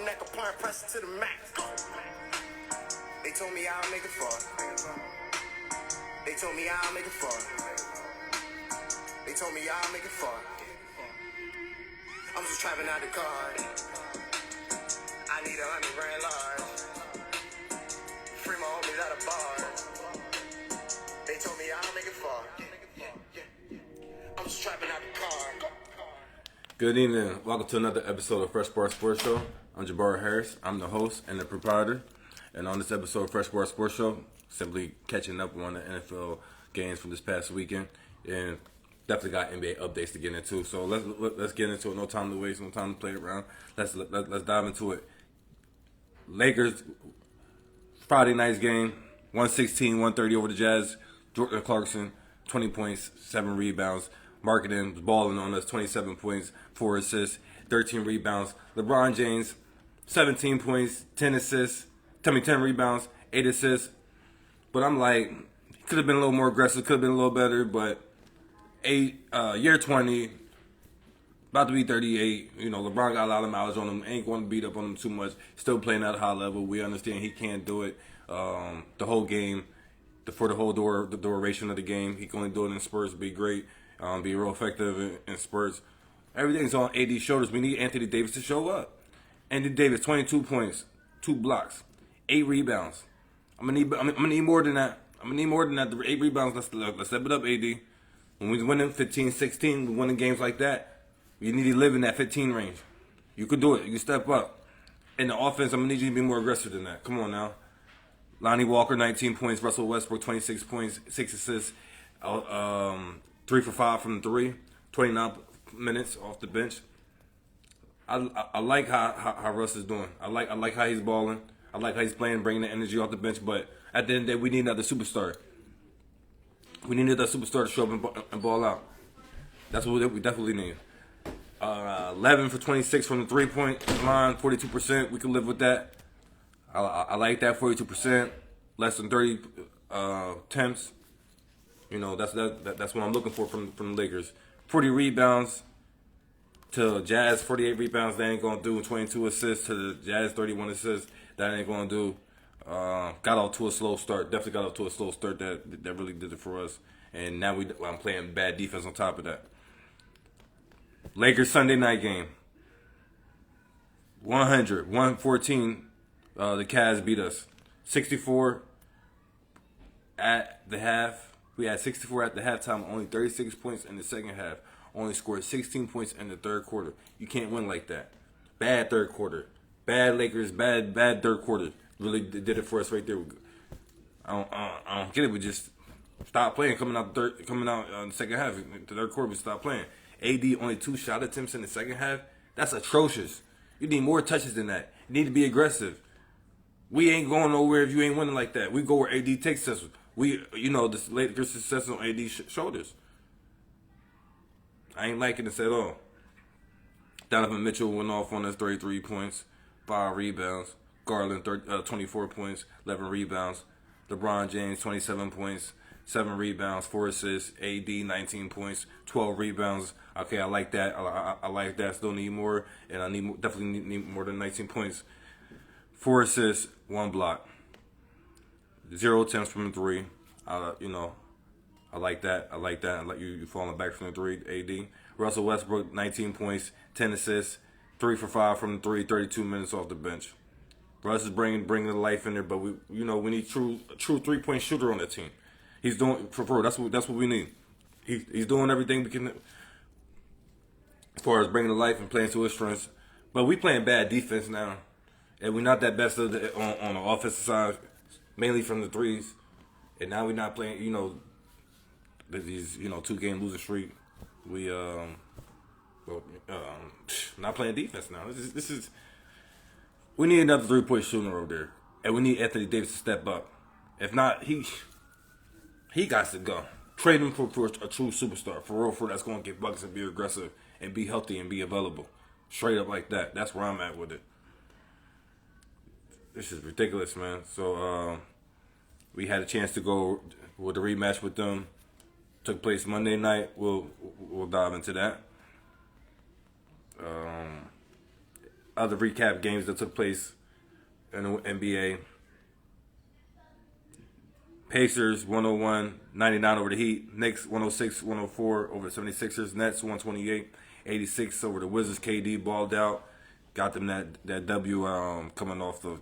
neck, applying pressure to the max. They told me I'll make it far. They told me I'll make it far. They told me I'll make it far. I'm just trapping out the car. I need 100 grand large. Free my homies out of bar. They told me I'll make it far. I'm just trapping out the car. Good evening. Welcome to another episode of Fresh Bar Sports Show. I'm Jabbar Harris. I'm the host and the proprietor. And on this episode of Fresh Bar Sports Show, simply catching up on the NFL games from this past weekend. And definitely got NBA updates to get into. So let's get into it. No time to waste. No time to play around. Let's dive into it. Lakers Friday night's game, 116-130 over the Jazz. Jordan Clarkson, 20 points, 7 rebounds. Marketing was balling on us, 27 points, 4 assists, 13 rebounds. LeBron James, 17 points, 10 assists, 10 rebounds, 8 assists. But I'm like, could have been a little more aggressive, could have been a little better, but year 20, about to be 38. You know, LeBron got a lot of mileage on him, ain't going to beat up on him too much. Still playing at a high level. We understand he can't do it the whole game, for the whole duration of the game. He can only do it in spurts, be great. Be real effective in spurts. Everything's on AD's shoulders. We need Anthony Davis to show up. Anthony Davis, 22 points, 2 blocks, 8 rebounds. I'm gonna need more than that. I'm gonna need more than that. The 8 rebounds. Let's step it up, AD. When we winning 15, 16, we winning games like that. You need to live in that 15 range. You could do it. You can step up. In the offense, I'm gonna need you to be more aggressive than that. Come on now. Lonnie Walker, 19 points. Russell Westbrook, 26 points, 6 assists. 3 for 5 from the 3, 29 minutes off the bench. I like how Russ is doing. I like how he's balling. I like how he's playing, bringing the energy off the bench. But at the end of the day, we need another superstar. We need another superstar to show up and ball out. That's what we definitely need. 11 for 26 from the 3-point line, 42%. We can live with that. I like that 42%. Less than 30 attempts. You know, that's what I'm looking for from the Lakers. 40 rebounds to Jazz, 48 rebounds. That ain't going to do. 22 assists to the Jazz, 31 assists. That ain't going to do. Got off to a slow start. Definitely got off to a slow start. That really did it for us. And now I'm playing bad defense on top of that. Lakers Sunday night game. 114. The Cavs beat us. 64 at the half. We had 64 at the halftime, only 36 points in the second half. Only scored 16 points in the third quarter. You can't win like that. Bad third quarter. Bad Lakers, bad third quarter. Really did it for us right there. I don't get it. We just stopped playing coming out in the second half. The third quarter, we stopped playing. AD only 2 shot attempts in the second half. That's atrocious. You need more touches than that. You need to be aggressive. We ain't going nowhere if you ain't winning like that. We go where AD takes us. The Lakers' success on AD's shoulders. I ain't liking this at all. Donovan Mitchell went off on us 33 points, 5 rebounds. Garland, 24 points, 11 rebounds. LeBron James, 27 points, 7 rebounds, 4 assists. AD, 19 points, 12 rebounds. Okay, I like that. I like that. Still need more, and I definitely need more than 19 points. 4 assists, 1 block. 0 attempts from the 3. I like that. I like you falling back from the 3, AD. Russell Westbrook, 19 points, 10 assists, 3 for 5 from the 3, 32 minutes off the bench. Russ is bringing the life in there, but we need a true 3-point shooter on that team. He's doing for that's what we need. He's doing everything we can as far as bringing the life and playing to his strengths. But we playing bad defense now, and we're not that best on the offensive side. Mainly from the 3s, and now we're not playing. These 2-game losing streak. We not playing defense now. This is. We need another 3-point shooter over there, and we need Anthony Davis to step up. If not, he got to go. Trade him for a true superstar, for real, that's going to get buckets and be aggressive and be healthy and be available, straight up like that. That's where I'm at with it. This is ridiculous, man. So we had a chance to go with the rematch with them. Took place Monday night. We'll dive into that. other recap games that took place in the NBA. Pacers 101-99 over the Heat. Knicks 106-104 over the 76ers. Nets 128-86 over the Wizards. KD balled out. Got them that W coming off the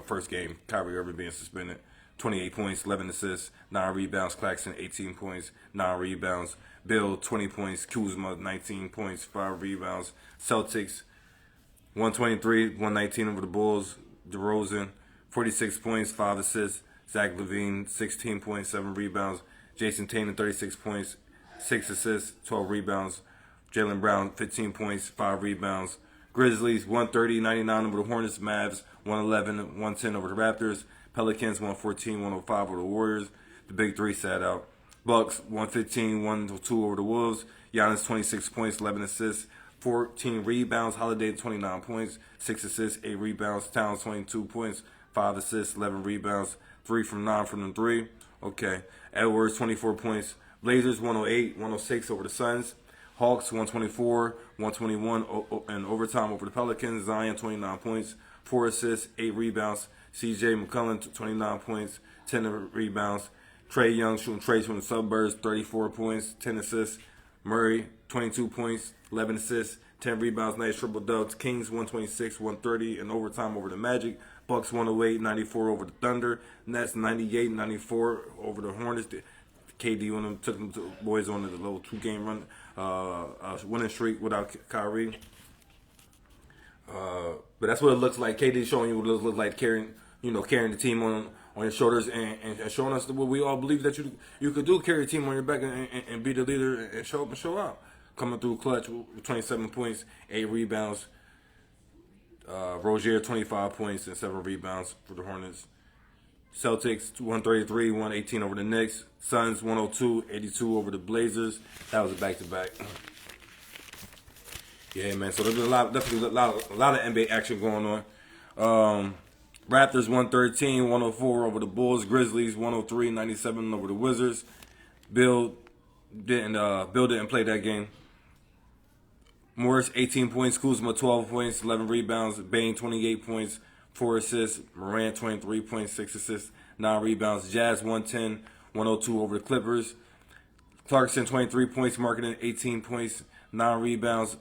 first game. Kyrie Irving being suspended. 28 points, 11 assists, 9 rebounds. Claxton 18 points, 9 rebounds. Bill 20 points. Kuzma 19 points, 5 rebounds. Celtics 123-119 over the Bulls. DeRozan 46 points, 5 assists. Zach LaVine 16 points, 7 rebounds. Jason Tatum 36 points, 6 assists, 12 rebounds. Jaylen Brown 15 points, 5 rebounds. Grizzlies 130-99 over the Hornets. Mavs 111-110 over the Raptors. Pelicans 114-105 over the Warriors. The Big Three sat out. Bucks 115-102 over the Wolves. Giannis 26 points, 11 assists, 14 rebounds. Holiday 29 points, 6 assists, 8 rebounds. Towns 22 points, 5 assists, 11 rebounds. 3 from 9 from the 3. Okay. Edwards 24 points. Blazers 108-106 over the Suns. Hawks 124-121 in overtime over the Pelicans. Zion 29 points, 4 assists, 8 rebounds. CJ McCollum 29 points, 10 rebounds. Trae Young shooting trades from the suburbs, 34 points, 10 assists. Murray 22 points, 11 assists, 10 rebounds. Nice triple doubles. Kings 126-130 in overtime over the Magic. Bucks 108-94 over the Thunder. Nets 98-94 over the Hornets. KD on them took them to boys on the little 2-game run winning streak without Kyrie. But that's what it looks like. KD showing you what it looks like carrying the team on your shoulders and showing us what we all believe that you could do, carry a team on your back and be the leader and show up and show out. Coming through clutch with 27 points, 8 rebounds. Rozier 25 points and 7 rebounds for the Hornets. Celtics 133-118 over the Knicks. Suns 102-82 over the Blazers. That was a back-to-back. Yeah, man. So there's definitely a lot of NBA action going on. Raptors 113-104 over the Bulls. Grizzlies 103-97 over the Wizards. Bill didn't play that game. Morris 18 points, Kuzma 12 points, 11 rebounds. Bane 28 points, 4 assists. Morant 23 points, 6 assists, 9 rebounds. Jazz 110-102 over the Clippers. Clarkson 23 points, Markkanen 18 points, 9 rebounds.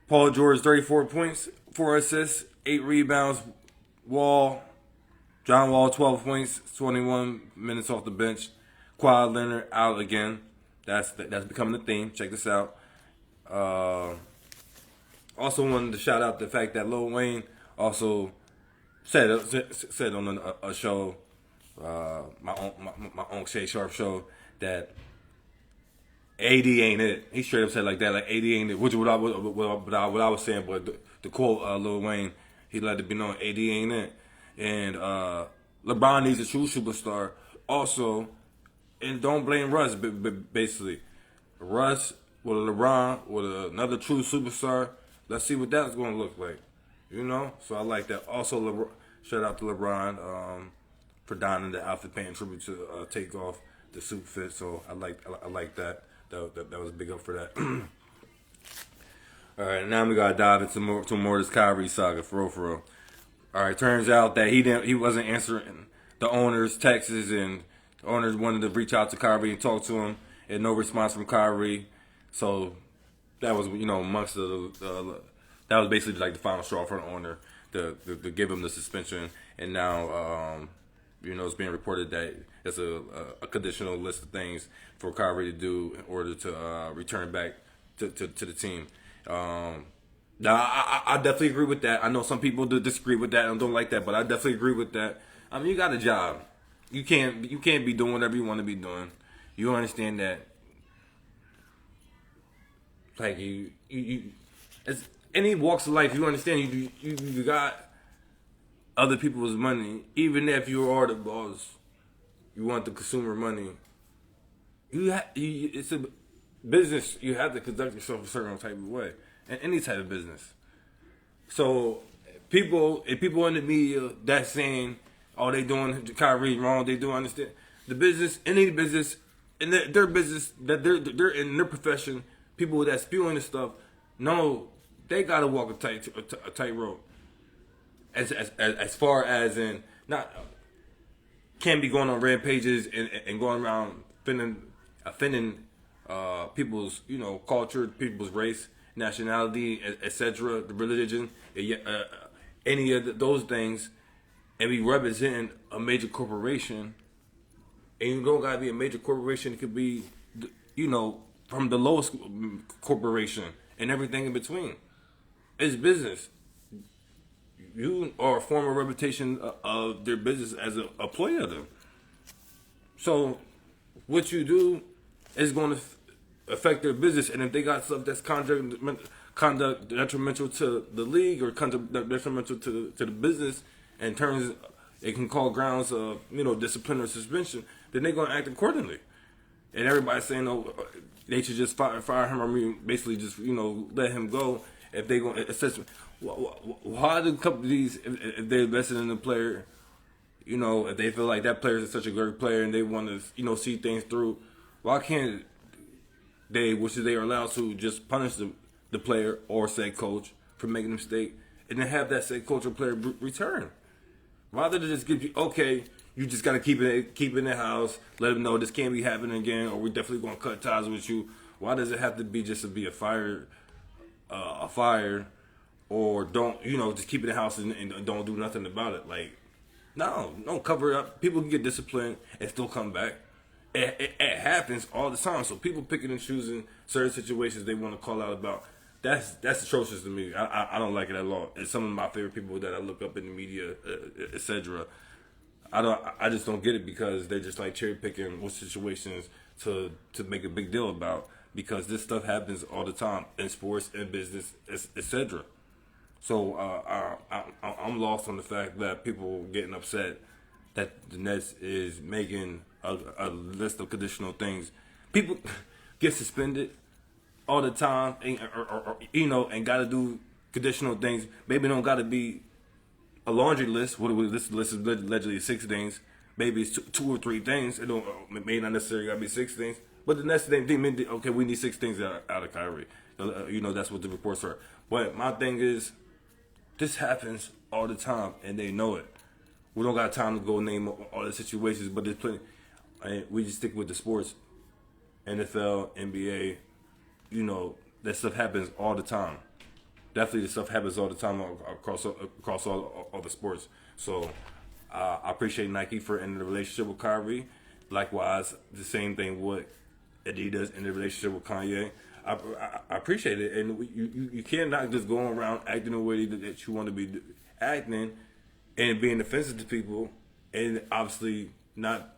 Paul George 34 points, 4 assists, 8 rebounds. John Wall 12 points, 21 minutes off the bench. Kawhi Leonard out again. That's becoming the theme. Check this out. Also wanted to shout out the fact that Lil Wayne also said on a show, my own Shay Sharp show, that AD ain't it. He straight up said like that, like AD ain't it. Which what I was saying, but the quote Lil Wayne, he let it be known, AD ain't it. And LeBron needs a true superstar. Also, and don't blame Russ, basically. Russ with LeBron, with another true superstar, let's see what that's going to look like. So I like that. Also, shout out to LeBron for donning the outfit, paying tribute to Takeoff, the suit fit. So I like that. That was big up for that. All right, now we gotta dive into more of this Kyrie saga, for real. All right, turns out that he wasn't answering the owner's texts, and the owners wanted to reach out to Kyrie and talk to him, and no response from Kyrie. So that was, amongst that was basically like the final straw for the owner to give him the suspension. And now, it's being reported that it's a conditional list of things for Kyrie to do in order to return back to the team. Now, I definitely agree with that. I know some people disagree with that and don't like that, but I definitely agree with that. I mean, you got a job. You can't be doing whatever you want to be doing. You understand that. Like you as any walks of life, you understand you got other people's money. Even if you are the boss, you want the consumer money. It's a business. You have to conduct yourself a certain type of way, in any type of business. So people in the media that's saying, "Oh, they doing Kyrie wrong," they do understand the business. Any business in their business that they're in their profession. People that spewing this stuff know they gotta walk a tightrope. As far as in not can't be going on rampages and going around offending people's culture, people's race, nationality, etc., the religion, any of those things, and be representing a major corporation. And you don't gotta be a major corporation. It could be, from the lowest corporation and everything in between. It's business. You are forming a reputation of their business as a employee of them. So, what you do is going to affect their business, and if they got stuff that's conduct detrimental to the league or conduct detrimental to the business, and turns it can call grounds of discipline or suspension, then they're going to act accordingly. And everybody's saying, oh, they should just fire him, or basically just let him go if they going to assess. Why do companies, if they're invested in the player, if they feel like that player is such a great player and they want to see things through, why can't they, which they are allowed to, just punish the player or said coach for making a mistake, and then have that said coach or player return, rather than just give you, okay, you just gotta keep it in the house, let them know this can't be happening again, or we're definitely gonna cut ties with you. Why does it have to be just to be a fire, or don't just keep it in the house and don't do nothing about it? Like, no, don't cover it up. People can get disciplined and still come back. It happens all the time. So people picking and choosing certain situations they want to call out about. That's atrocious to me. I don't like it at all. It's some of my favorite people that I look up in the media, etc. I just don't get it, because they're just like cherry picking what situations to make a big deal about, because this stuff happens all the time in sports and business, etc. So I'm lost on the fact that people getting upset that the Nets is making a list of conditional things. People get suspended all the time, and got to do conditional things. Maybe it don't got to be a laundry list. This list is allegedly 6 things. Maybe it's 2 or 3 things. It may not necessarily got to be 6 things. But the next thing, okay, we need 6 things out of Kyrie. That's what the reports are. But my thing is, this happens all the time, and they know it. We don't got time to go name all the situations, but there's plenty. We just stick with the sports, NFL, NBA. That stuff happens all the time. Definitely, the stuff happens all the time across all the sports. So I appreciate Nike for ending the relationship with Kyrie. Likewise, the same thing with Adidas in the relationship with Kanye. I appreciate it, and you cannot just go around acting the way that you want to be acting and being offensive to people, and obviously not.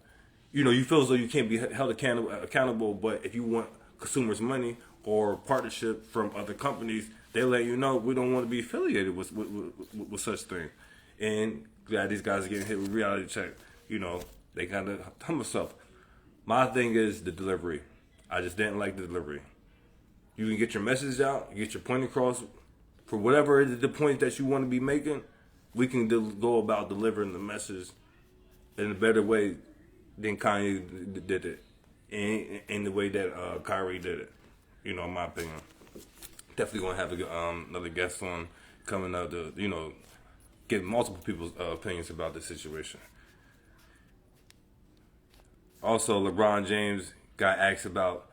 You feel as though you can't be held accountable, but if you want consumers' money or partnership from other companies, they let you know we don't want to be affiliated with such thing. And glad these guys are getting hit with reality check. They kind of humble stuff. My thing is the delivery. I just didn't like the delivery. You can get your message out, get your point across. For whatever the point that you want to be making, we can go about delivering the message in a better way than Kanye did it, in the way that Kyrie did it. In my opinion. Definitely gonna have another guest on coming up to get multiple people's opinions about the situation. Also, LeBron James got asked about,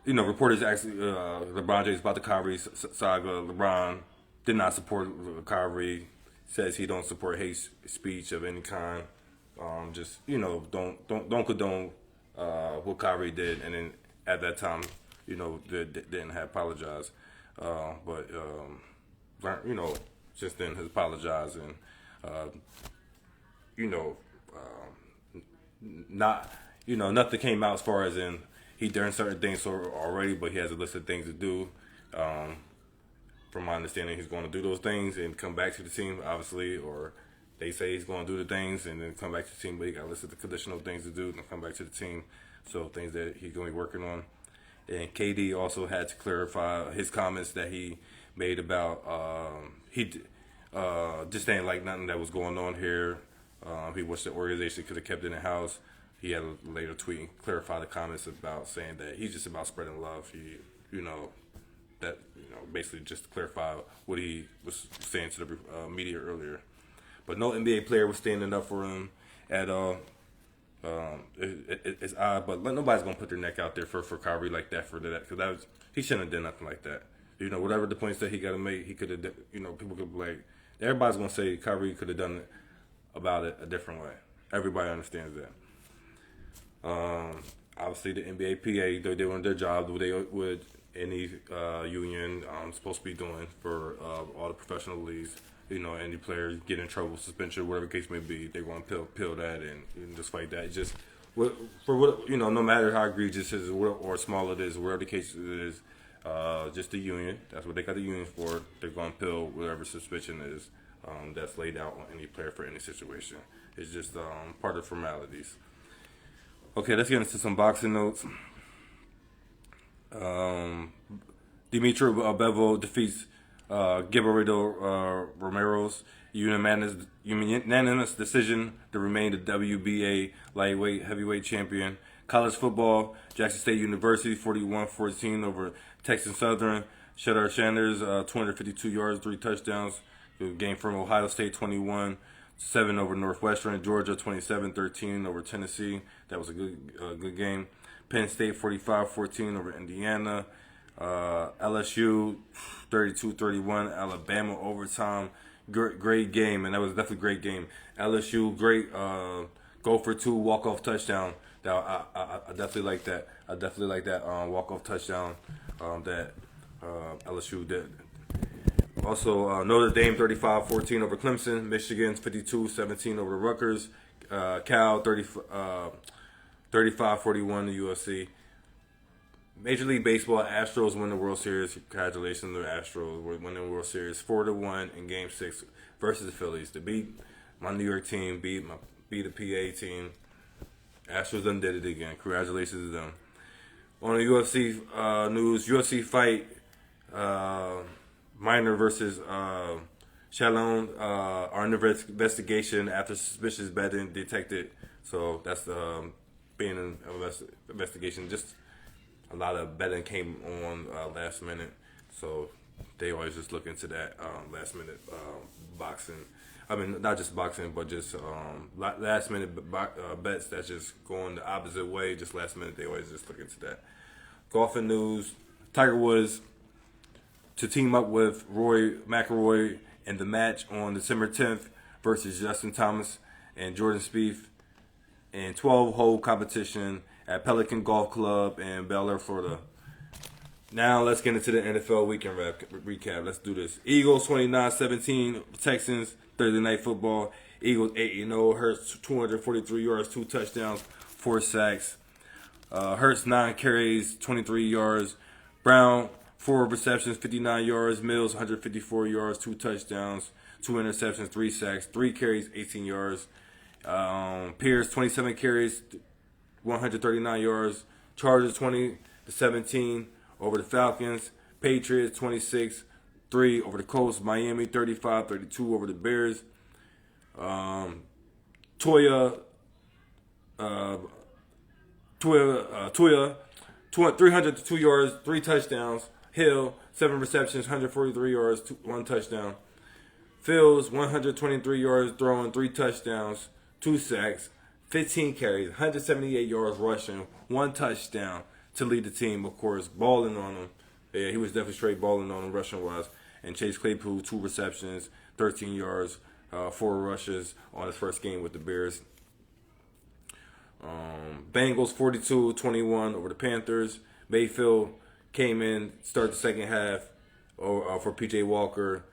reporters asked LeBron James about the Kyrie saga. LeBron did not support Kyrie. Says he don't support hate speech of any kind. Just don't condone what Kyrie did, and then at that time, didn't have apologized. But since then has apologized, and not nothing came out as far as in he done certain things already, but he has a list of things to do. From my understanding, he's going to do those things and come back to the team, obviously, or they say he's going to do the things and then come back to the team, but he got a list of the conditional things to do and come back to the team. So things that he's going to be working on. And KD also had to clarify his comments that he made about he just didn't like nothing that was going on here. He wished the organization could have kept it in house. He had a later tweet and clarify the comments about saying that he's just about spreading love. that basically just to clarify what he was saying to the media earlier. But no NBA player was standing up for him at all. It's odd, but nobody's gonna put their neck out there for Kyrie like that because he shouldn't have done nothing like that. Whatever the points that he got to make, he could have. People could be like, everybody's gonna say Kyrie could have done it about it a different way. Everybody understands that. Obviously, the NBA PA they're doing their job what they would any union supposed to be doing for all the professional leagues. Any player get in trouble, suspension, whatever the case may be, they're going to appeal that and just fight that. Just no matter how egregious it is or small it is, whatever the case is, just the union. That's what they got the union for. They're going to appeal whatever suspension is that's laid out on any player for any situation. It's just part of the formalities. Okay, let's get into some boxing notes. Dimitri Bivol defeats Gilberto Romero's unanimous decision to remain the WBA lightweight heavyweight champion. College football, Jackson State University 41-14 over Texas Southern. Shedeur Sanders 252 yards, 3 touchdowns. Game from Ohio State 21-7 over Northwestern. Georgia 27-13 over Tennessee. That was a good game. Penn State 45-14 over Indiana. LSU 32-31, Alabama overtime. Great game, and that was definitely a great game. LSU, great go for 2 walk-off touchdown. I definitely like that. I definitely like that walk-off touchdown that LSU did. Also, Notre Dame 35-14 over Clemson. Michigan 52-17 over Rutgers. Cal 35-41 to USC. Major League Baseball, Astros win the World Series. Congratulations to the Astros winning the World Series 4-1 in Game 6 versus the Phillies. To beat my New York team, beat the PA team. Astros done did it again. Congratulations to them. On the UFC news, UFC fight Minor versus Shalom are under investigation after suspicious betting detected. So that's being an investigation. Just a lot of betting came on last minute, so they always just look into that last minute boxing. I mean, not just boxing, but just last minute bets that just going the opposite way. Just last minute, they always just look into that. Golfing news: Tiger Woods to team up with Rory McIlroy in the match on December 10th versus Justin Thomas and Jordan Spieth in 12-hole competition at Pelican Golf Club in Bel Air, Florida. Now let's get into the NFL weekend recap. Let's do this. Eagles 29-17, Texans Thursday Night Football. Eagles 8-0. Hurts 243 yards, 2 touchdowns, 4 sacks. Hurts 9 carries, 23 yards. Brown 4 receptions, 59 yards. Mills 154 yards, 2 touchdowns, 2 interceptions, 3 sacks, 3 carries, 18 yards. Pierce 27 carries, 139 yards. Chargers 20-17 over the Falcons. Patriots 26-3 over the Colts. Miami 35-32 over the Bears. Toya 302 yards, 3 touchdowns. Hill 7 receptions, 143 yards, 1 touchdown. Fields 123 yards throwing, 3 touchdowns, 2 sacks. 15 carries, 178 yards rushing, 1 touchdown to lead the team, of course, balling on him. Yeah, he was definitely straight balling on him rushing-wise. And Chase Claypool, 2 receptions, 13 yards, 4 rushes on his first game with the Bears. Bengals 42-21 over the Panthers. Mayfield came in, started the second half for P.J. Walker.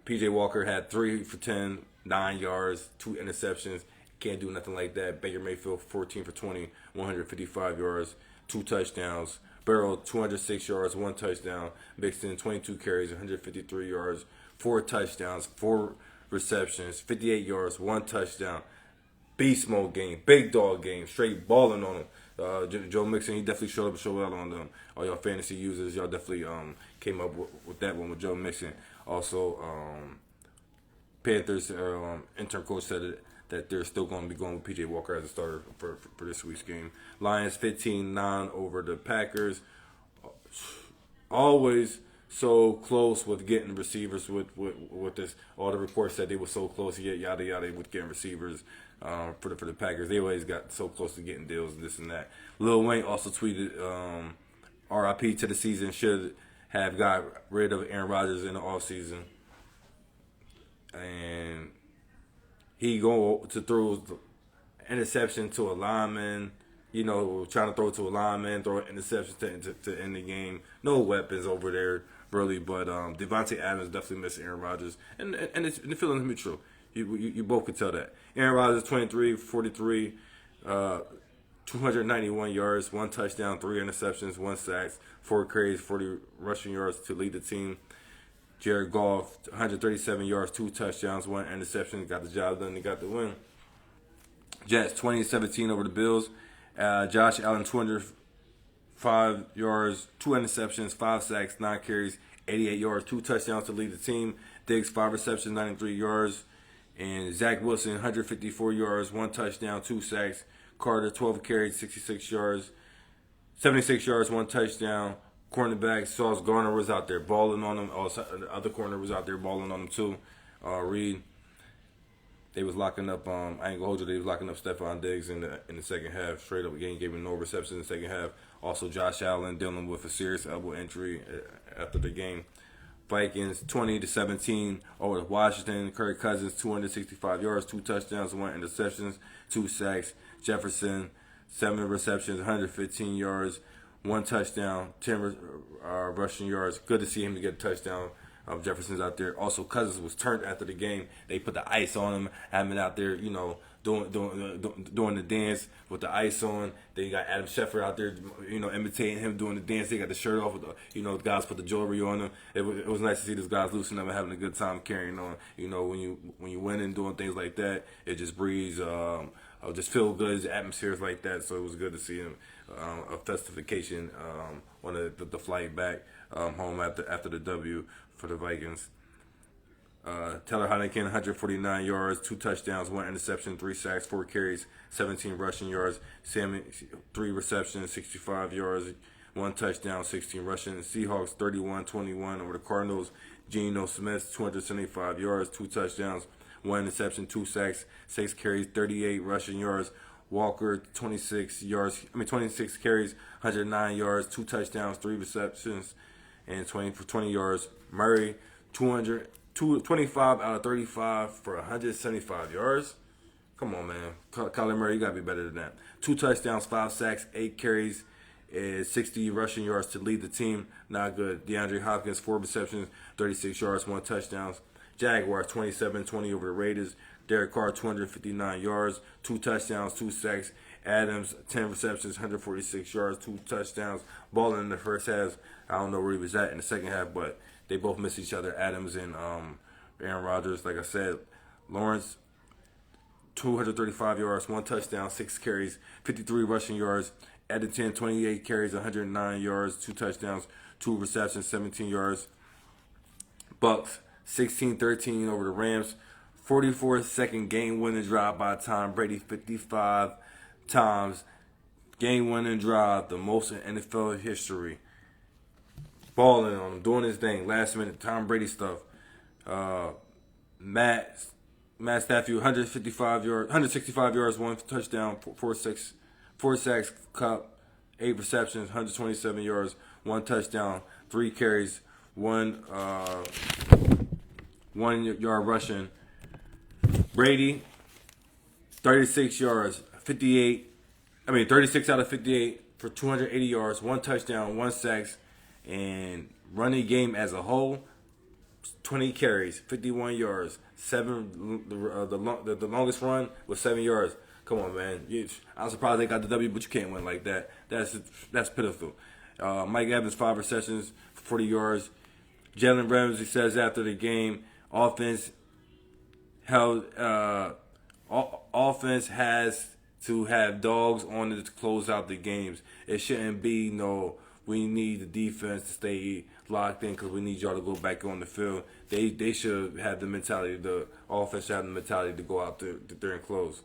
P.J. Walker had 3 for 10, 9 yards, 2 interceptions. Can't do nothing like that. Baker Mayfield 14 for 20, 155 yards, 2 touchdowns. Burrow 206 yards, 1 touchdown. Mixon 22 carries, 153 yards, 4 touchdowns, 4 receptions, 58 yards, 1 touchdown. Beast mode game, big dog game, straight balling on him. Joe Mixon, he definitely showed out on them. All y'all fantasy users, y'all definitely came up with that one with Joe Mixon. Also, Panthers intern coach said that they're still going to be going with P.J. Walker as a starter for this week's game. Lions 15-9 over the Packers. always so close with getting receivers with this. All the reports said they were so close, yet yada yada, with getting receivers for the Packers. They always got so close to getting deals and this and that. Lil Wayne also tweeted, "RIP to the season. Should have got rid of Aaron Rodgers in the offseason." And he go to throw interception to a lineman. Trying to throw it to a lineman, throw an interception to end the game. No weapons over there, really. But Devontae Adams definitely missed Aaron Rodgers. And the feeling is mutual. You both could tell that. Aaron Rodgers, 23, 43, 291 yards, 1 touchdown, 3 interceptions, 1 sack, 4 carries, 40 rushing yards to lead the team. Jared Goff, 137 yards, 2 touchdowns, 1 interception. Got the job done. They got the win. Jets, 20-17 over the Bills. Josh Allen, 205 yards, 2 interceptions, 5 sacks, 9 carries, 88 yards, 2 touchdowns to lead the team. Diggs, 5 receptions, 93 yards. And Zach Wilson, 154 yards, 1 touchdown, 2 sacks. Carter, 12 carries, 76 yards, 1 touchdown. Cornerback Sauce Gardner was out there balling on him. The other corner was out there balling on him too. Reed. They was locking up. I ain't gonna hold you. They was locking up Stephon Diggs in the second half. Straight up again, gave him no reception in the second half. Also, Josh Allen dealing with a serious elbow injury after the game. Vikings 20-17 over Washington. Kirk Cousins 265 yards, 2 touchdowns, 1 interceptions, 2 sacks. Jefferson 7 receptions, 115 yards, 1 touchdown, 10 rushing yards. Good to see him to get a touchdown. Jefferson's out there. Also, Cousins was turned after the game. They put the ice on him, having him out there, doing the dance with the ice on. They got Adam Schefter out there, imitating him doing the dance. They got the shirt off with the guys put the jewelry on them. It was nice to see these guys loosening up and having a good time carrying on. When you win and doing things like that, it just breathes. Just feel good. Atmospheres like that. So it was good to see him. A festification on the flight back home after the W for the Vikings. Taylor Heineken, 149 yards, 2 touchdowns, 1 interception, 3 sacks, 4 carries, 17 rushing yards. Sammy, 3 receptions, 65 yards, 1 touchdown, 16 rushing. Seahawks, 31-21 over the Cardinals. Geno Smith, 275 yards, 2 touchdowns, 1 interception, 2 sacks, 6 carries, 38 rushing yards. Walker, 26 carries, 109 yards, 2 touchdowns, 3 receptions, and 20 yards. Murray, 25 out of 35 for 175 yards. Come on, man. Kyler Murray, you got to be better than that. 2 touchdowns, 5 sacks, 8 carries, and 60 rushing yards to lead the team. Not good. DeAndre Hopkins, 4 receptions, 36 yards, 1 touchdown. Jaguars, 27-20 over the Raiders. Derek Carr, 259 yards, 2 touchdowns, 2 sacks. Adams, 10 receptions, 146 yards, 2 touchdowns. Balling in the first half. I don't know where he was at in the second half, but they both missed each other. Adams and Aaron Rodgers. Like I said, Lawrence, 235 yards, 1 touchdown, 6 carries, 53 rushing yards. Edenton, 28 carries, 109 yards, 2 touchdowns, 2 receptions, 17 yards. Bucks, 16-13 over the Rams. 44-second game-winning drive by Tom Brady, 55 times. Game-winning drive, the most in NFL history. Balling on him, doing his thing. Last-minute Tom Brady stuff. Matt Stafford, 165 yards, 1 touchdown, 4 sacks, Cup, 8 receptions, 127 yards, 1 touchdown, 3 carries, 1 yard rushing. Brady, 36 out of 58 for 280 yards, 1 touchdown, 1 sacks, and running game as a whole, 20 carries, 51 yards, 7. The longest run was 7 yards. Come on, man. I'm surprised they got the W, but you can't win like that. That's pitiful. Mike Evans, 5 receptions, 40 yards. Jalen Ramsey says after the game, offense has to have dogs on it to close out the games. It shouldn't be we need the defense to stay locked in because we need y'all to go back on the field. They should have the mentality, the offense should have the mentality to go out there and close.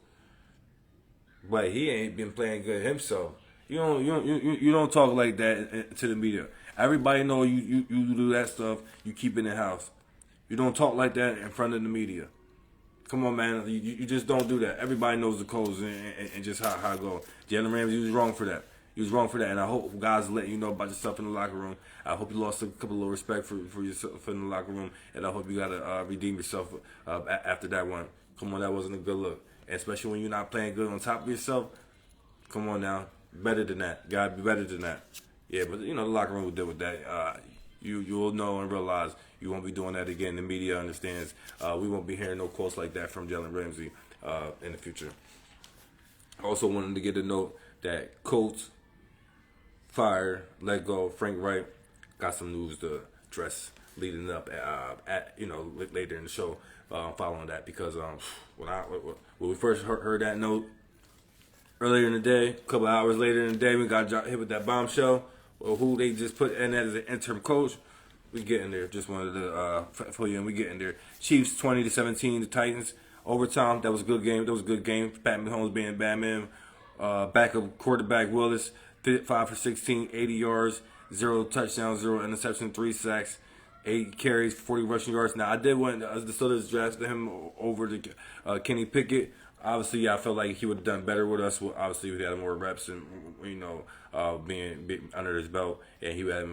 But he ain't been playing good himself. You don't talk like that to the media. Everybody know you do that stuff. You keep it in house. You don't talk like that in front of the media. Come on, man. You just don't do that. Everybody knows the codes and just how it go. Jalen Ramsey was wrong for that. He was wrong for that, and I hope guys let you know about yourself in the locker room. I hope you lost a couple of respect for yourself in the locker room, and I hope you got to redeem yourself after that one. Come on, that wasn't a good look, and especially when you're not playing good on top of yourself. Come on now, better than that. Gotta be better than that. Yeah, but the locker room will deal with that. You'll know and realize you won't be doing that again. The media understands. We won't be hearing no quotes like that from Jalen Ramsey in the future. I also wanted to get a note that Colts fire, let go Frank Wright. Got some news to address leading up later in the show following that, because when we first heard that note earlier in the day, a couple hours later in the day, we got hit with that bombshell. Well, who they just put in as an interim coach. We getting there. Just wanted to fill you in. We getting there. Chiefs 20-17. The Titans overtime. That was a good game. Pat Mahomes being Batman. Backup quarterback Willis 5 for 16, 80 yards, 0 touchdowns, 0 interception, 3 sacks, 8 carries, 40 rushing yards. Now I did want the Steelers drafted him over to Kenny Pickett. Obviously, I felt like he would have done better with us. Obviously, we had more reps and being under his belt, and he had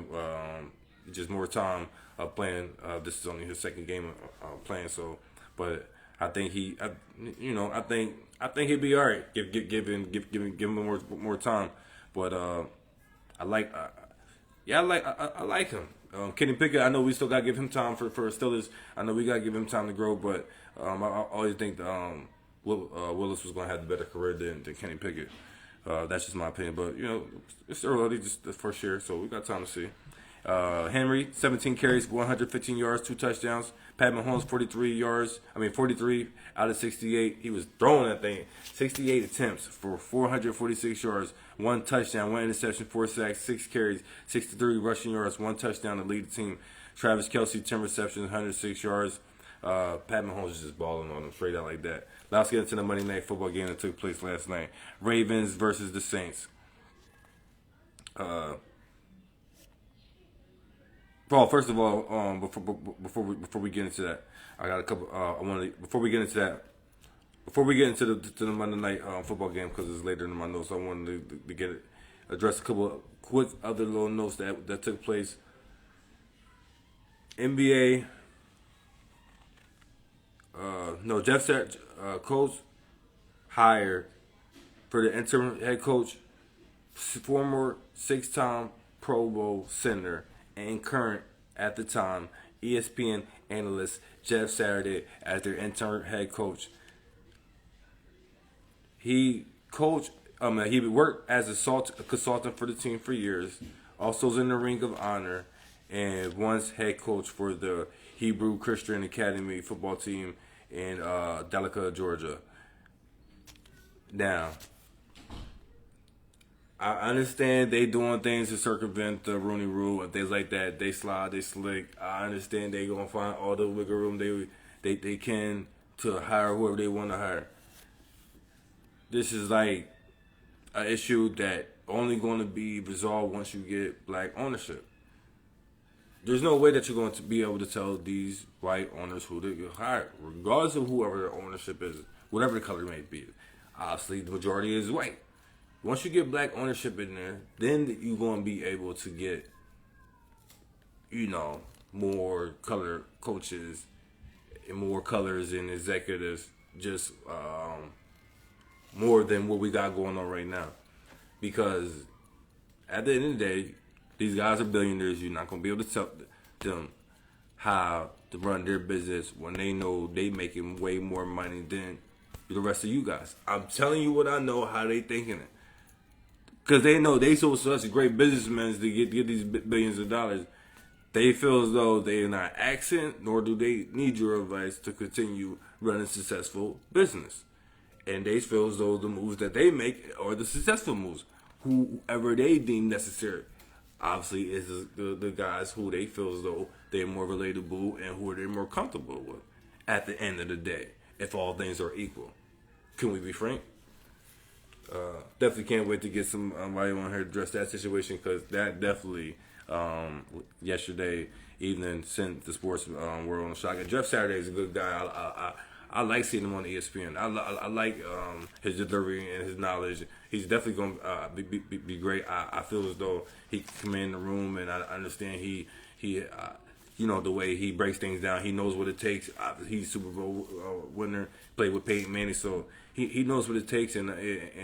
just more time playing. This is only his second game playing, so. But I think I think he'd be all right. Give him more time. But I like him. Kenny Pickett, I know we still gotta give him time for Steelers. I know we gotta give him time to grow, but I always think Willis was gonna have the better career than Kenny Pickett. That's just my opinion, but it's early, just the first year, so we got time to see. Henry, 17 carries, 115 yards, 2 touchdowns. Pat Mahomes, 43 out of 68. He was throwing that thing. 68 attempts for 446 yards, 1 touchdown, 1 interception, 4 sacks, 6 carries, 63 rushing yards, 1 touchdown to lead the team. Travis Kelce, 10 receptions, 106 yards. Pat Mahomes is just balling on him straight out like that. Now let's get into the Monday Night Football game that took place last night. Ravens versus the Saints. Paul, first of all, before we get into that, I got a couple. Before we get into the Monday Night Football game, because it's later in my notes, I wanted to address a couple of quick other little notes that took place. NBA. Jeff Saturday, coach hired for the interim head coach, former 6-time Pro Bowl center and current, at the time, ESPN analyst Jeff Saturday as their interim head coach. He worked as a consultant for the team for years. Also was in the Ring of Honor, and once head coach for the Hebrew Christian Academy football team in Delica, Georgia. Now, I understand they doing things to circumvent the Rooney Rule and things like that. They slide, they slick. I understand they gonna find all the wiggle room they can to hire whoever they want to hire. This is like an issue that only going to be resolved once you get black ownership. There's no way that you're going to be able to tell these white owners who they get hired, regardless of whoever their ownership is, whatever the color may be. Obviously, the majority is white. Once you get black ownership in there, then you're going to be able to get, more color coaches and more colors and executives, just more than what we got going on right now. Because at the end of the day, these guys are billionaires. You're not going to be able to tell them how to run their business when they know they making way more money than the rest of you guys. I'm telling you what I know, how they thinking it. Because they know they so such great businessmen to get these billions of dollars. They feel as though they are not accent, nor do they need your advice to continue running successful business. And they feel as though the moves that they make are the successful moves, whoever they deem necessary. Obviously, is the guys who they feel as though they're more relatable and who they're more comfortable with at the end of the day, if all things are equal. Can we be frank? Definitely can't wait to get somebody on here to address that situation because that definitely yesterday evening sent the sports world on a shock. And Jeff Saturday is a good guy. I like seeing him on ESPN. I like his delivery and his knowledge. He's definitely going to be great. I feel as though he can come in the room, and I understand he the way he breaks things down. He knows what it takes. He's Super Bowl winner, played with Peyton Manning, so he knows what it takes, and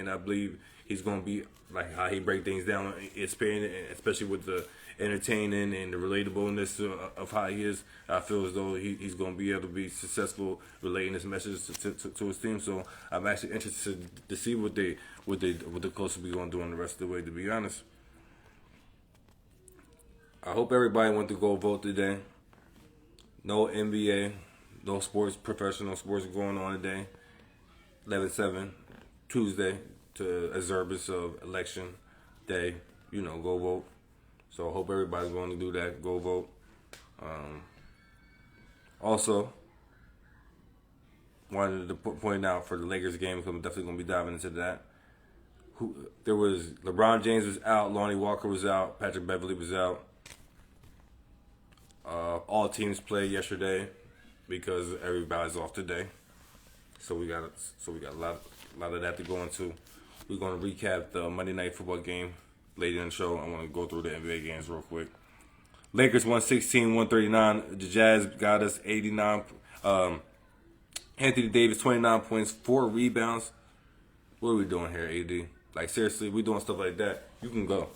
I believe he's going to be like how he break things down, especially with the entertaining and the relatableness of how he is. I feel as though he's going to be able to be successful relating this message to his team. So I'm actually interested to see what the Colts will be going to do on the rest of the way. To be honest, I hope everybody went to go vote today. No NBA, no professional sports going on today. 11/7, Tuesday, to observance of election day. Go vote. So I hope everybody's going to do that. Go vote. Also, wanted to point out for the Lakers game, because I'm definitely going to be diving into that. There was LeBron James was out, Lonnie Walker was out, Patrick Beverley was out. All teams played yesterday because everybody's off today. So we got a lot of that to go into. We're going to recap the Monday Night Football game later in the show. I want to go through the NBA games real quick. Lakers 116-139. The Jazz got us 89. Anthony Davis 29 points, 4 rebounds. What are we doing here, AD? Like seriously, we doing stuff like that. You can go.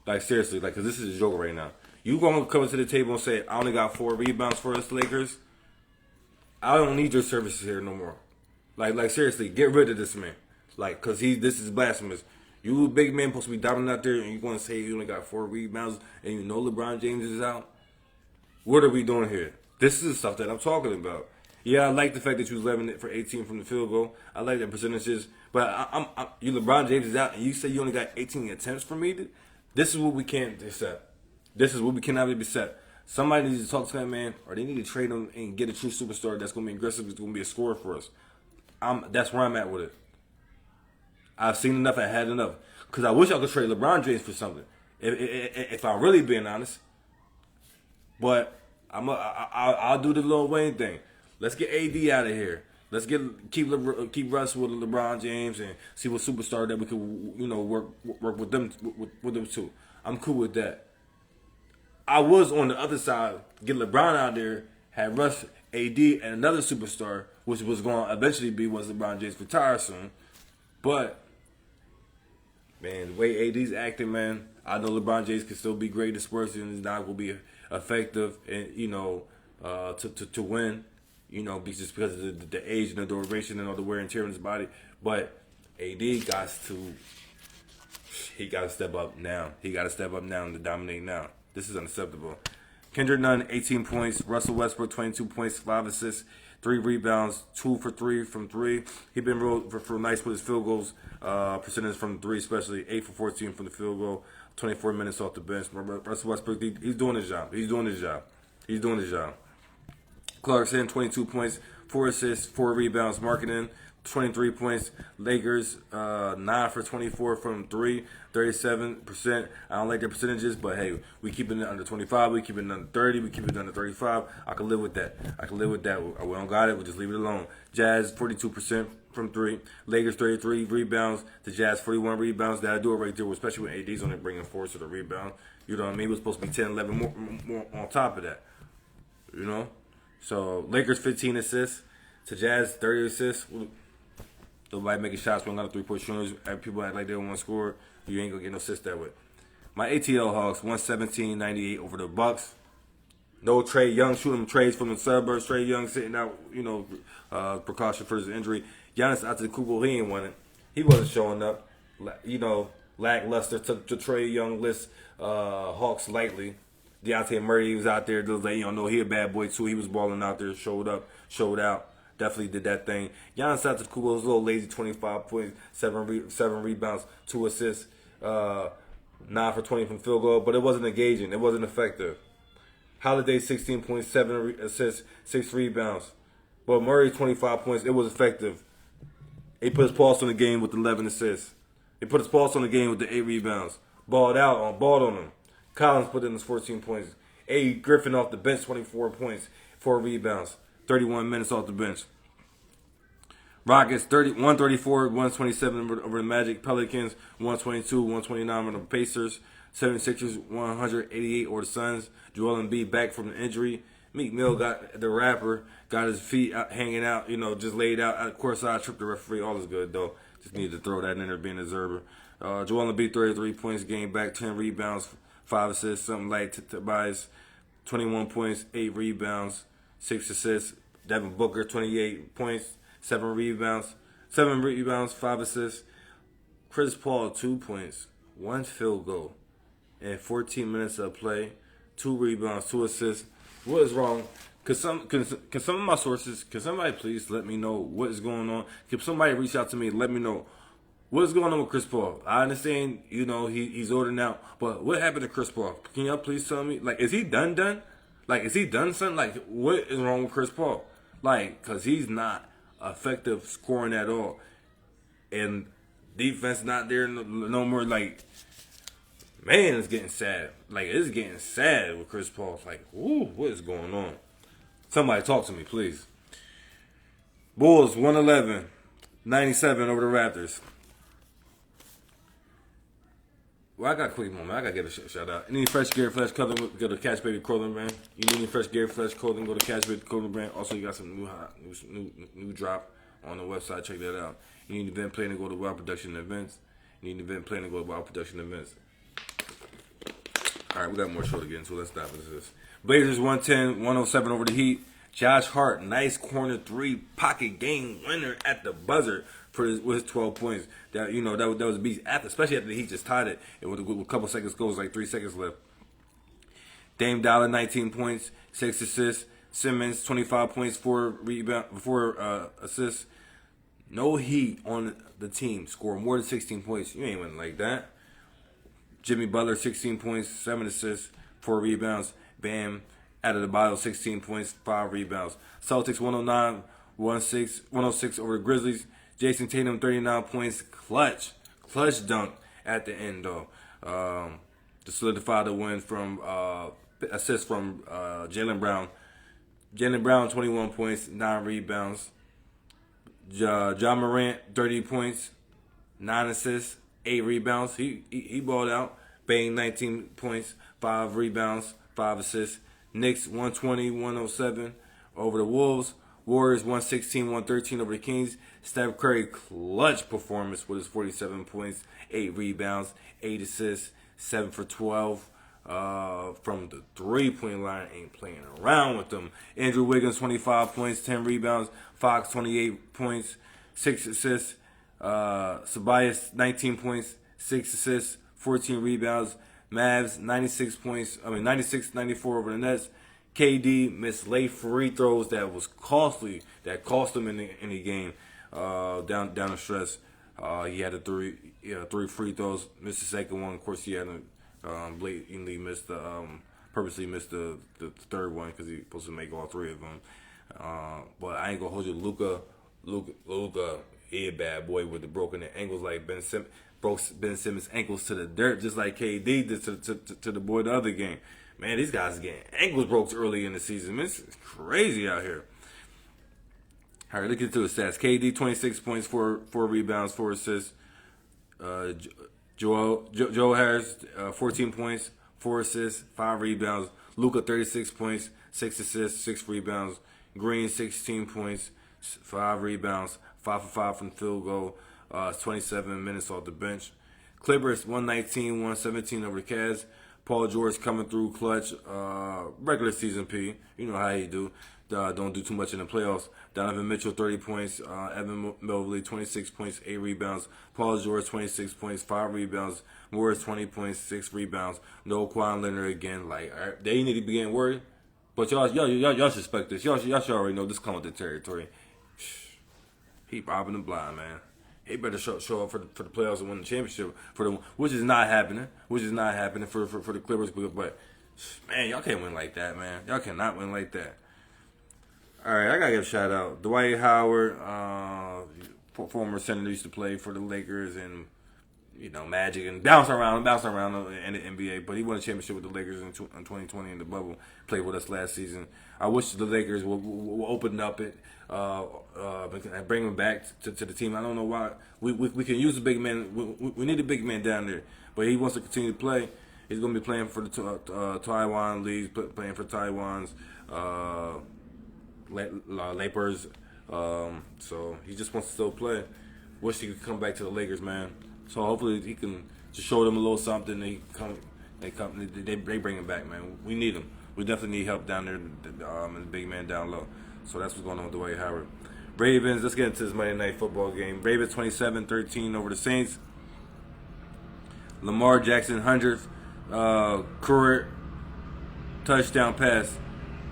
Like seriously, because this is a joke right now. You gonna come to the table and say I only got 4 rebounds for us Lakers? I don't need your services here no more. Like seriously, get rid of this man. Cause this is blasphemous. You a big man supposed to be diving out there and you gonna say you only got 4 rebounds and you know LeBron James is out? What are we doing here? This is the stuff that I'm talking about. Yeah, I like the fact that you was 11 for 18 from the field goal. I like the percentages. But you LeBron James is out and you say you only got 18 attempts from me? This is what we can't accept. This is what we cannot be set. Somebody needs to talk to that man, or they need to trade him and get a true superstar that's going to be aggressive, that's going to be a scorer for us. That's where I'm at with it. I've seen enough, I had enough. Because I wish I could trade LeBron James for something, if I'm really being honest. But I'll do the Lil Wayne thing. Let's get AD out of here. Let's keep Russ with LeBron James and see what superstar that we could work with them too. I'm cool with that. I was on the other side, get LeBron out there, had Russ, AD, and another superstar, which was going to eventually be once LeBron James retires soon. But, man, the way AD's acting, man, I know LeBron James can still be great at Spurs and is not going to be effective and, to win, just because of the age and the duration and all the wear and tear in his body. But AD got to step up now. He got to step up now and to dominate now. This is unacceptable. Kendrick Nunn, 18 points. Russell Westbrook, 22 points, 5 assists, 3 rebounds, 2 for 3 from 3. He's been real for nice with his field goals, percentage from 3 especially, 8 for 14 from the field goal, 24 minutes off the bench. Russell Westbrook, he's doing his job. Clarkson, 22 points, 4 assists, 4 rebounds. Marketing, 23 points. Lakers, 9 for 24 from 3, 37%. I don't like their percentages, but hey, we keep it under 25, we keep it under 30, we keep it under 35. I can live with that. We don't got it, we'll just leave it alone. Jazz, 42% from 3. Lakers, 33 rebounds. The Jazz, 41 rebounds. That'll do it right there, especially when AD's on it, bringing force to the rebound. You know what I mean? It was supposed to be 10, 11 more on top of that. So, Lakers, 15 assists. To Jazz, 30 assists. Nobody making shots when a lot of 3-point shooters. People act like they don't want to score. You ain't going to get no assists that way. My ATL Hawks, 117-98 over the Bucks. No Trae Young shooting trades from the suburbs. Trae Young sitting out, precaution for his injury. Giannis Antetokounmpo, he ain't winning. He wasn't showing up. Lackluster. Took the Trae Young list Hawks lightly. Deontay Murray was out there. He a bad boy too. He was balling out there. Showed up. Showed out. Definitely did that thing. Giannis Antetokounmpo was a little lazy. 25 points, 7 rebounds, 2 assists, 9 for 20 from field goal. But it wasn't engaging. It wasn't effective. Holiday 16 points, 7 assists, 6 rebounds. But Murray 25 points. It was effective. He put his pulse on the game with 11 assists. He put his pulse on the game with the 8 rebounds. Balled on him. Collins put in his 14 points. A. Griffin off the bench, 24 points, 4 rebounds, 31 minutes off the bench. Rockets 134, 127 over the Magic. Pelicans 122, 129 over the Pacers. 76ers 188 over the Suns. Joel Embiid back from the injury. Meek Mill got the rapper, got his feet out, hanging out, just laid out. Of course, I tripped the referee. All is good though. Just needed to throw that in there, being a observer. Joel Embiid 33 points, game back, 10 rebounds, 5 assists, something like Tobias. 21 points, 8 rebounds, 6 assists. Devin Booker 28 points. 7 rebounds, 5 assists. Chris Paul 2 points, 1 field goal, and 14 minutes of play, 2 rebounds, 2 assists. What is wrong? Can some of my sources, can somebody please let me know what is going on? Can somebody reach out to me and let me know what is going on with Chris Paul? I understand, he's holding out, but what happened to Chris Paul? Can y'all please tell me? Like, is he done? Like, is he done something? Like, what is wrong with Chris Paul? Like, because he's not effective scoring at all, and defense not there no more. Like, man, it's getting sad. Like, it's getting sad with Chris Paul. Like, ooh, what is going on? Somebody talk to me, please. Bulls 111, 97 over the Raptors. Well, I got a quick moment. I gotta give a shout out. You need fresh Gary Flesh clothing? Go to Catch Baby Clothing Brand. You need any fresh Gary Flesh clothing? Go to Catch Baby Clothing Brand. Also, you got some new drop on the website. Check that out. You need an event planning? Go to Wild Production Events. You need an event planning? Go to Wild Production Events. All right, we got more show to get into. Let's dive into this. Blazers 110, 107 over the Heat. Josh Hart, nice corner 3 pocket game winner at the buzzer with his 12 points. That was a beast. Especially after the Heat just tied it, and with a couple seconds goes, like 3 seconds left. Dame Dollar 19 points, 6 assists. Simmons 25 points, 4 assists. No Heat on the team score more than 16 points. You ain't winning like that. Jimmy Butler 16 points, 7 assists, 4 rebounds. Bam Adebayo 16 points, 5 rebounds. Celtics 109, 106 over the Grizzlies. Jason Tatum 39 points, clutch dunk at the end though, to solidify the win from assist from Jaylen Brown. Jaylen Brown 21 points, 9 rebounds. John Morant 30 points, 9 assists, 8 rebounds. He balled out. Bang 19 points, 5 rebounds, 5 assists. Knicks 120, 107 over the Wolves. Warriors 116, 113 over the Kings. Steph Curry clutch performance with his 47 points, 8 rebounds, 8 assists, 7 for 12 from the 3-point line. Ain't playing around with them. Andrew Wiggins 25 points, 10 rebounds. Fox 28 points, 6 assists. Tobias 19 points, 6 assists, 14 rebounds. Mavs 96-94 over the Nets. KD missed late free throws that was costly, that cost him in the game. Down the stretch, he had 3 free throws. Missed the second one. Of course, he had blatantly missed purposely missed the third one because he was supposed to make all 3 of them. But I ain't gonna hold you, Luka, he a bad boy with the broken ankles like Ben Simmons. Broke Ben Simmons' ankles to the dirt, just like KD did to the boy the other game. Man, these guys are getting ankles broke early in the season. Man, it's crazy out here. All right, look into the stats. KD 26 points, 4 rebounds, 4 assists. Joe Harris 14 points, 4 assists, 5 rebounds. Luka 36 points, 6 assists, 6 rebounds. Green 16 points, 5 rebounds, 5 for 5 from field goal. 27 minutes off the bench. Clippers 119, 117 over the Cavs. Paul George coming through clutch. Regular season P. You know how he do. Don't do too much in the playoffs. Donovan Mitchell 30 points. Evan Mobley 26 points, 8 rebounds. Paul George 26 points, 5 rebounds. Morris 20 points, 6 rebounds. No Kawhi Leonard again. Like, they need to be getting worried. But y'all should expect this. Y'all should already know this comes with the territory. He robbing the blind, man. He better show up for the playoffs and win the championship which is not happening. For the Clippers, but man, y'all can't win like that, man. Y'all cannot win like that. All right, I gotta give a shout out. Dwight Howard, former center, used to play for the Lakers and Magic and bouncing around in the NBA. But he won a championship with the Lakers in 2020 in the bubble. Played with us last season. I wish the Lakers will open up it and bring him back to the team. I don't know why. We can use a big man. We need a big man down there. But he wants to continue to play. He's going to be playing for the Taiwan leagues, playing for Taiwan's Lapers. So he just wants to still play. Wish he could come back to the Lakers, man. So hopefully he can just show them a little something. They bring him back, man. We need him. We definitely need help down there, and the big man down low. So that's what's going on with Dwight Howard. Ravens, let's get into this Monday Night Football game. Ravens 27-13 over the Saints. Lamar Jackson, 100th career touchdown pass.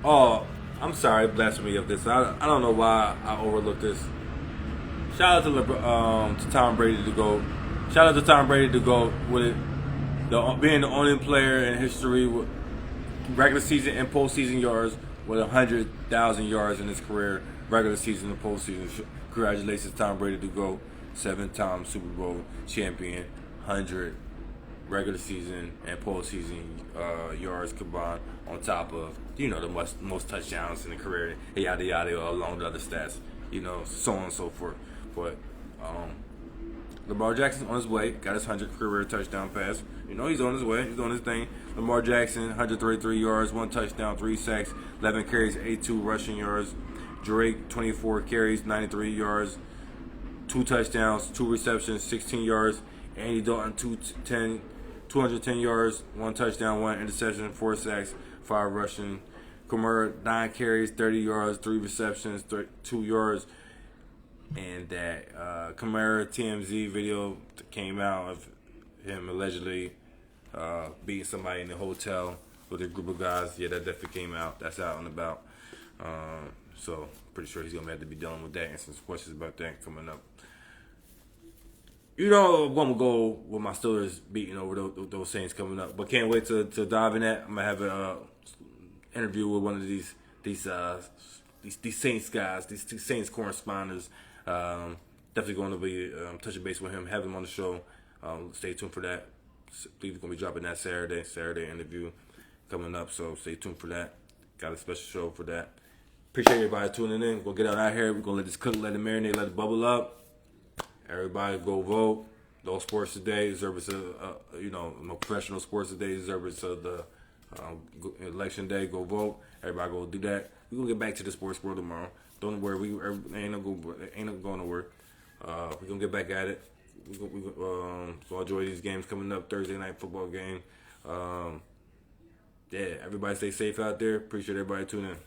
Oh, I'm sorry, blasphemy of this. I don't know why I overlooked this. Shout out to Tom Brady to go. Shout out to Tom Brady to go with it. Being the only player in history with regular season and postseason yards with 100,000 yards in his career, regular season and postseason. Congratulations, Tom Brady to go. 7-time Super Bowl champion, 100 regular season and postseason yards combined, on top of the most touchdowns in the career, yada yada, along with other stats, so on and so forth. But Lamar Jackson on his way, got his 100th career touchdown pass. He's on his way, he's doing his thing. Lamar Jackson, 133 yards, 1 touchdown, 3 sacks, 11 carries, 82 rushing yards. Drake, 24 carries, 93 yards, 2 touchdowns, 2 receptions, 16 yards. Andy Dalton, 210 yards, 1 touchdown, 1 interception, 4 sacks, 5 rushing. Kamara, 9 carries, 30 yards, 3 receptions, 2 yards. And that Kamara TMZ video came out of him allegedly beating somebody in the hotel with a group of guys. Yeah, that definitely came out. That's out and about. So pretty sure he's going to have to be dealing with that and some questions about that coming up. I'm going to go with my Steelers beating over those Saints coming up. But can't wait to dive in that. I'm going to have an interview with one of these Saints guys, these two Saints correspondents. Definitely going to be touching base with him, have him on the show. Stay tuned for that. I believe he's going to be dropping that Saturday interview coming up. So stay tuned for that. Got a special show for that. Appreciate everybody tuning in. We'll get out here. We're going to let this cook, let it marinate, let it bubble up. Everybody go vote. No sports today deserve it no professional sports today deserve it to the election day. Go vote. Everybody go do that. We're going to get back to the sports world tomorrow. Don't worry. We ain't not going nowhere. We're going to get back at it. So enjoy these games coming up. Thursday night football game. Everybody stay safe out there. Appreciate everybody tuning in.